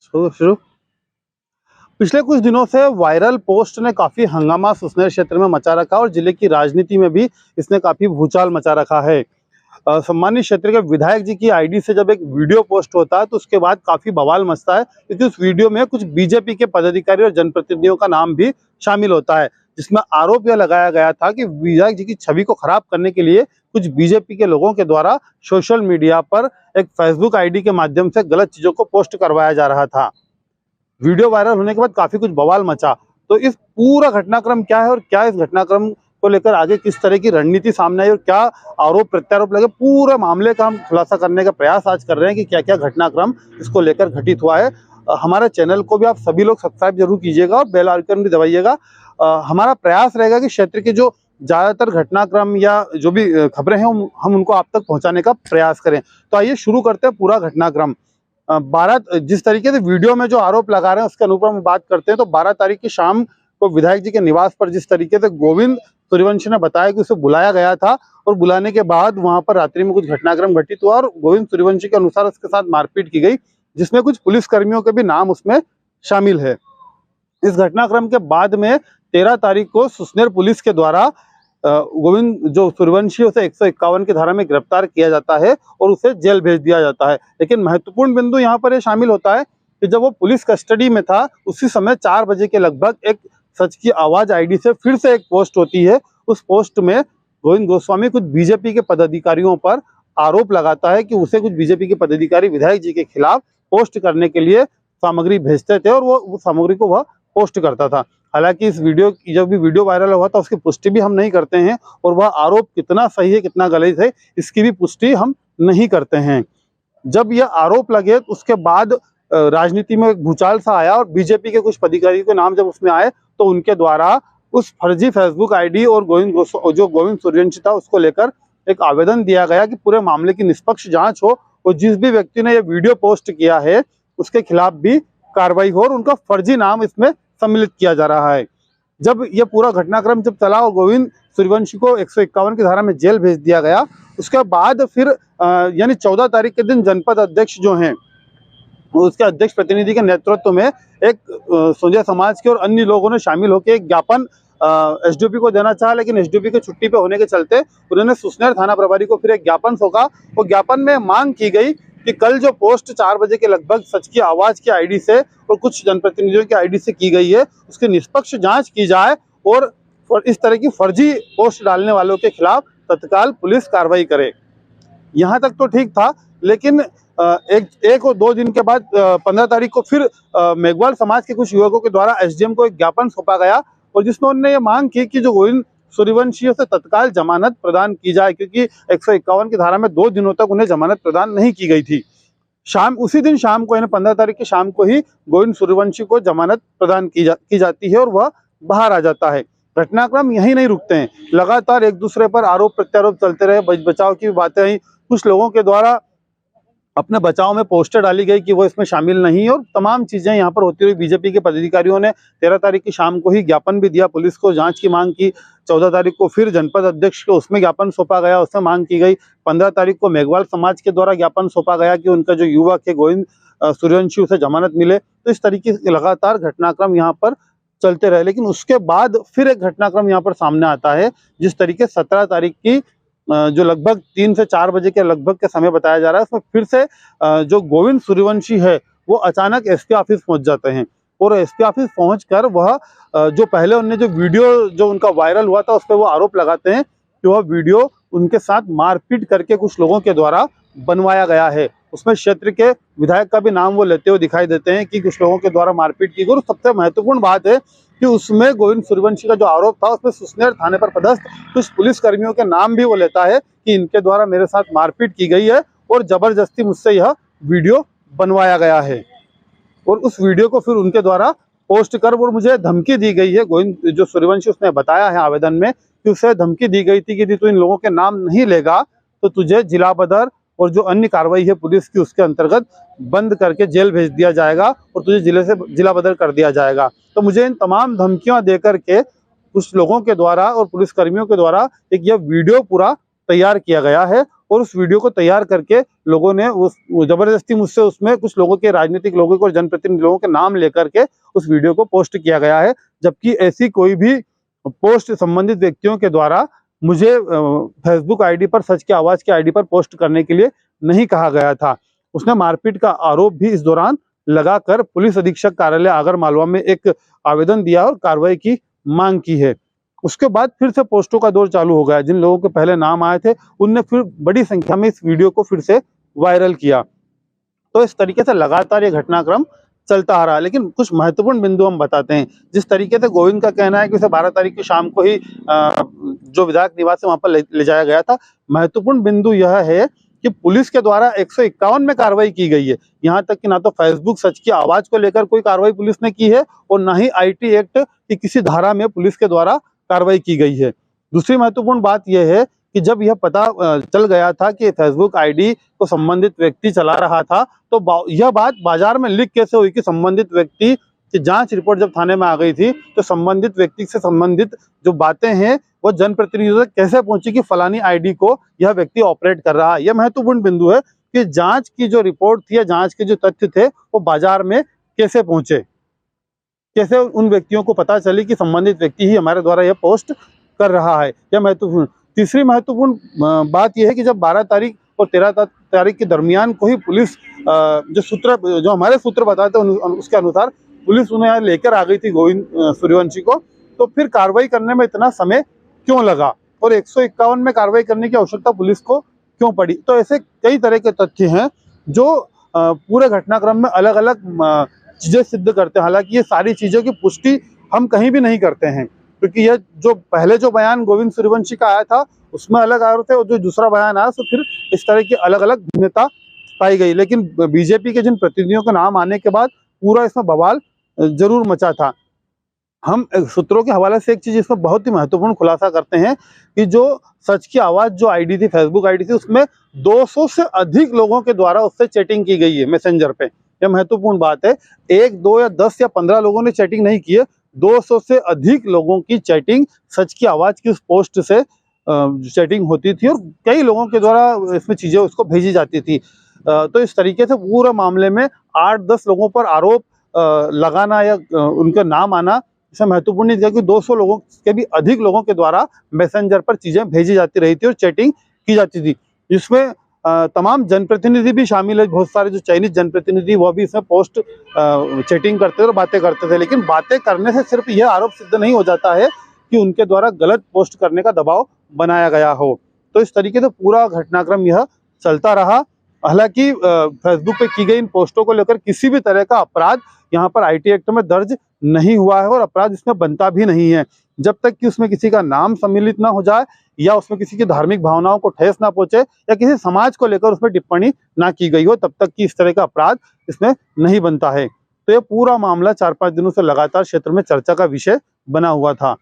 शुरू शुरू पिछले कुछ दिनों से वायरल पोस्ट ने काफी हंगामा सुसनेर क्षेत्र में मचा रखा और जिले की राजनीति में भी इसने काफी भूचाल मचा रखा है। सम्मानित क्षेत्र के विधायक जी की आईडी से जब एक वीडियो पोस्ट होता है तो उसके बाद काफी बवाल मचता है, क्योंकि उस वीडियो में कुछ बीजेपी के पदाधिकारी और जनप्रतिनिधियों का नाम भी शामिल होता है, जिसमें आरोप यह लगाया गया था कि विधायक जी की छवि को खराब करने के लिए कुछ बीजेपी के लोगों के द्वारा सोशल मीडिया पर एक फेसबुक आईडी के माध्यम से गलत चीजों को पोस्ट करवाया जा रहा था। वीडियो वायरल होने के बाद काफी कुछ बवाल मचा। तो इस पूरा घटनाक्रम क्या है और क्या इस घटनाक्रम को लेकर आगे किस तरह की रणनीति सामने आई और क्या आरोप प्रत्यारोप लगे, पूरे मामले का हम खुलासा करने का प्रयास आज कर रहे हैं कि क्या क्या घटनाक्रम इसको लेकर घटित हुआ है। हमारे चैनल को भी आप सभी लोग सब्सक्राइब जरूर कीजिएगा और बेल आइकन भी दबाइएगा। हमारा प्रयास रहेगा कि क्षेत्र के जो ज्यादातर घटनाक्रम या जो भी खबरें हैं हम उनको आप तक पहुंचाने का प्रयास करें। तो आइए शुरू करते हैं पूरा घटनाक्रम। 12 जिस तरीके से वीडियो में जो आरोप लगा रहे हैं उसके अनुरूप हम बात करते हैं तो 12 तारीख की शाम को विधायक जी के निवास पर जिस तरीके से गोविंद सूर्यवंशी ने बताया कि उसे बुलाया गया था और बुलाने के बाद वहां पर रात्रि में कुछ घटनाक्रम घटित हुआ और गोविंद सूर्यवंशी के अनुसार उसके साथ मारपीट की गई, जिसमें कुछ पुलिस कर्मियों के भी नाम उसमें शामिल है। इस घटनाक्रम के बाद में 13 तारीख को सुसनेर पुलिस के द्वारा गोविंद जो सूर्यवंशी उसे 151 की धारा में गिरफ्तार किया जाता है और उसे जेल भेज दिया जाता है। लेकिन महत्वपूर्ण बिंदु यहाँ पर यह शामिल होता है कि जब वो पुलिस कस्टडी में था उसी समय 4 बजे के लगभग एक सच की आवाज आईडी से फिर से एक पोस्ट होती है। उस पोस्ट में गोविंद गोस्वामी कुछ बीजेपी के पदाधिकारियों पर आरोप लगाता है कि उसे कुछ बीजेपी के पदाधिकारी विधायक जी के खिलाफ पोस्ट करने के लिए सामग्री भेजते थे और वो सामग्री को वह पोस्ट करता था। हालांकि इस वीडियो की जब भी वीडियो वायरल हुआ था उसकी पुष्टि भी हम नहीं करते हैं और वह आरोप कितना सही है कितना गलत है इसकी भी पुष्टि हम नहीं करते हैं। जब यह आरोप लगे उसके बाद राजनीति में एक भूचाल सा आया और बीजेपी के कुछ पदाधिकारी के नाम जब उसमें आए तो उनके द्वारा उस फर्जी फेसबुक आईडी और जो गोविंद सूर्यवंशी था उसको लेकर एक आवेदन दिया गया कि पूरे मामले की निष्पक्ष जांच हो और जिस भी व्यक्ति ने यह वीडियो पोस्ट किया है उसके खिलाफ भी कार्रवाई हो और उनका फर्जी नाम इसमें सम्मिलित किया जा रहा है। जब यह पूरा घटनाक्रम जब चला और गोविंद सूर्यवंशी को 151 की धारा में जेल भेज दिया गया, उसके बाद फिर यानी 14 तारीख के दिन जनपद अध्यक्ष जो हैं उसके अध्यक्ष प्रतिनिधि के नेतृत्व में एक सोंजा समाज के और अन्य लोगों ने शामिल होकर एक ज्ञापन एसडीओपी को देना चाहा, लेकिन एसडीओपी के छुट्टी पे होने के चलते उन्होंने सुसनेर थाना प्रभारी को फिर एक ज्ञापन सौंपा। वो ज्ञापन में मांग की गई कि कल जो पोस्ट 4 बजे के लगभग सच की आवाज की आईडी से और कुछ जनप्रतिनिधियों की आईडी से की गई है उसकी निष्पक्ष जांच की जाए और इस तरह की फर्जी पोस्ट डालने वालों के खिलाफ तत्काल पुलिस कार्रवाई करे। यहाँ तक तो ठीक था, लेकिन एक और 2 दिन के बाद 15 तारीख को फिर मेघवाल समाज के कुछ युवकों के द्वारा एसडीएम को एक ज्ञापन सौंपा गया और जिसमें उन्होंने ये मांग की कि जो गोविंद सूर्यवंशी से तत्काल जमानत प्रदान की जाए, क्योंकि 151 की धारा में 2 दिनों तक उन्हें जमानत प्रदान नहीं की गई थी। उसी दिन शाम को यानी 15 तारीख की शाम को ही गोविंद सूर्यवंशी को जमानत प्रदान की जाती है और वह बाहर आ जाता है। घटनाक्रम यही नहीं रुकते हैं, लगातार एक दूसरे पर आरोप प्रत्यारोप चलते रहे। बचाव की भी बातें आई, कुछ लोगों के द्वारा अपने बचाव में पोस्टर डाली गई कि वो इसमें शामिल नहीं और तमाम चीजें यहाँ पर होती हुई बीजेपी के पदाधिकारियों ने 13 तारीख की शाम को ही ज्ञापन भी दिया, पुलिस को जांच की मांग की। 14 तारीख को फिर जनपद अध्यक्ष को उसमें ज्ञापन सौंपा गया, उसमें मांग की गई। 15 तारीख को मेघवाल समाज के द्वारा ज्ञापन सौंपा गया कि उनका जो युवक है गोविंद सूर्यवंशी उसे जमानत मिले। तो इस तरीके से लगातार घटनाक्रम यहाँ पर चलते रहे, लेकिन उसके बाद फिर एक घटनाक्रम यहाँ पर सामने आता है। जिस तरीके 17 तारीख की जो लगभग 3 से 4 बजे के लगभग के समय बताया जा रहा है उसमें फिर से जो गोविंद सूर्यवंशी है वो अचानक एसपी ऑफिस पहुंच जाते हैं और एसपी ऑफिस पहुंचकर वह जो पहले उनने जो वीडियो जो उनका वायरल हुआ था उस पर वो आरोप लगाते हैं कि वह वीडियो उनके साथ मारपीट करके कुछ लोगों के द्वारा बनवाया गया है। उसमें क्षेत्र के विधायक का भी नाम वो लेते हुए दिखाई देते हैं कि कुछ लोगों के द्वारा मारपीट की गई। और सबसे महत्वपूर्ण बात है कि उसमें गोविंद सूर्यवंशी का जो आरोप था उसमें सुसनेर थाने पर पदस्थ कुछ पुलिस कर्मियों के नाम भी वो लेता है कि इनके द्वारा मेरे साथ मारपीट की गई है और जबरदस्ती मुझसे यह वीडियो बनवाया गया है और उस वीडियो को फिर उनके द्वारा पोस्ट कर और मुझे धमकी दी गई है। गोविंद जो सूर्यवंशी उसने बताया है आवेदन में कि उसे धमकी दी गई थी कि यदि तू इन लोगों के नाम नहीं लेगा तो तुझे जिला बदर और जो अन्य कार्रवाई है पुलिस की उसके अंतर्गत बंद करके जेल भेज दिया जाएगा और तुझे जिले से जिला बदर कर दिया जाएगा। तो मुझे इन तमाम धमकियां देकर के कुछ लोगों के द्वारा और पुलिस कर्मियों के द्वारा एक यह वीडियो पूरा तैयार किया गया है और उस वीडियो को तैयार करके लोगों ने उस जबरदस्ती मुझसे उसमें कुछ लोगों के, राजनीतिक लोगों के और जनप्रतिनिधि लोगों के नाम लेकर के उस वीडियो को पोस्ट किया गया है, जबकि ऐसी कोई भी पोस्ट संबंधित व्यक्तियों के द्वारा मुझे फेसबुक आईडी पर, सच की आवाज की आईडी पर पोस्ट करने के लिए नहीं कहा गया था। उसने मारपीट का आरोप भी इस दौरान लगाकर पुलिस अधीक्षक कार्यालय आगर मालवा में एक आवेदन दिया और कार्रवाई की मांग की है। उसके बाद फिर से पोस्टों का दौर चालू हो गया। जिन लोगों के पहले नाम आए थे उनने फिर बड़ी संख्या में इस वीडियो को फिर से वायरल किया। तो इस तरीके से लगातार ये घटनाक्रम चलता आ रहा है। लेकिन कुछ महत्वपूर्ण बिंदु हम बताते हैं। जिस तरीके से गोविंद का कहना है कि उसे 12 तारीख की शाम को ही जो विधायक निवास है वहां पर ले जाया गया था, महत्वपूर्ण बिंदु यह है कि पुलिस के द्वारा 151 में कार्रवाई की गई है। यहाँ तक कि ना तो फेसबुक सच की आवाज को लेकर कोई कार्रवाई पुलिस ने की है और ना ही आईटी एक्ट की किसी धारा में पुलिस के द्वारा कार्रवाई की गई है। दूसरी महत्वपूर्ण बात यह है कि जब यह पता चल गया था कि फेसबुक आईडी को संबंधित व्यक्ति चला रहा था, तो यह बात बाजार में लीक कैसे हुई कि संबंधित व्यक्ति की जांच रिपोर्ट जब थाने में आ गई थी तो संबंधित व्यक्ति से संबंधित जो बातें हैं वो जनप्रतिनिधियों तक कैसे पहुंची कि फलानी आईडी को यह व्यक्ति ऑपरेट कर रहा है। यह महत्वपूर्ण बिंदु है कि जांच की जो रिपोर्ट थी या जांच के जो तथ्य थे वो बाजार में कैसे पहुंचे, कैसे उन व्यक्तियों को पता चली कि संबंधित व्यक्ति ही हमारे द्वारा यह पोस्ट कर रहा है। यह महत्वपूर्ण। तीसरी महत्वपूर्ण बात यह है कि जब 12 तारीख और 13 तारीख के दरमियान को ही पुलिस जो हमारे सूत्र बताते हैं उसके अनुसार पुलिस उन्हें यहाँ लेकर आ गई थी गोविंद सूर्यवंशी को, तो फिर कार्रवाई करने में इतना समय क्यों लगा और 151 में कार्रवाई करने की आवश्यकता पुलिस को क्यों पड़ी। तो ऐसे कई तरह के तथ्य हैं जो पूरे घटनाक्रम में अलग अलग चीजें सिद्ध करते हैं। हालांकि ये सारी चीजों की पुष्टि हम कहीं भी नहीं करते हैं, क्योंकि यह जो पहले जो बयान गोविंद सूर्यवंशी का आया था उसमें अलग आरोप थे और जो दूसरा बयान आया तो फिर इस तरह की अलग अलग भिन्नता पाई गई। लेकिन बीजेपी के जिन प्रतिनिधियों के नाम आने के बाद पूरा इसमें बवाल जरूर मचा था। हम सूत्रों के हवाले से एक चीज इसमें बहुत ही महत्वपूर्ण खुलासा करते हैं कि जो सच की आवाज जो आईडी थी, फेसबुक आईडी थी, उसमें 200 से अधिक लोगों के द्वारा उससे चैटिंग की गई है मैसेंजर पे। यह महत्वपूर्ण बात है। 1, 2 या 10 या 15 लोगों ने चैटिंग नहीं की है, 200 से अधिक लोगों की चैटिंग सच की आवाज की उस पोस्ट से चैटिंग होती थी और कई लोगों के द्वारा इसमें चीजें उसको भेजी जाती थी। तो इस तरीके से पूरे मामले में 8-10 लोगों पर आरोप लगाना या उनका नाम आना इसमें महत्वपूर्ण नहीं था कि 200 लोगों के भी अधिक लोगों के द्वारा मैसेंजर पर चीजें भेजी जाती रही थी और चैटिंग की जाती थी। इसमें तमाम जनप्रतिनिधि भी शामिल है। बहुत सारे जो चयनित जनप्रतिनिधि वो भी इसमें पोस्ट चैटिंग करते थे और बातें करते थे। लेकिन बातें करने से सिर्फ यह आरोप सिद्ध नहीं हो जाता है कि उनके द्वारा गलत पोस्ट करने का दबाव बनाया गया हो। तो इस तरीके से पूरा घटनाक्रम यह चलता रहा। हालांकि फेसबुक पे की गई इन पोस्टों को लेकर किसी भी तरह का अपराध यहाँ पर आईटी एक्ट में दर्ज नहीं हुआ है और अपराध इसमें बनता भी नहीं है। जब तक कि उसमें किसी का नाम सम्मिलित ना हो जाए या उसमें किसी की धार्मिक भावनाओं को ठेस ना पहुंचे या किसी समाज को लेकर उसमें टिप्पणी ना की गई हो, तब तक कि इस तरह का अपराध इसमें नहीं बनता है। तो ये पूरा मामला 4-5 दिनों से लगातार क्षेत्र में चर्चा का विषय बना हुआ था।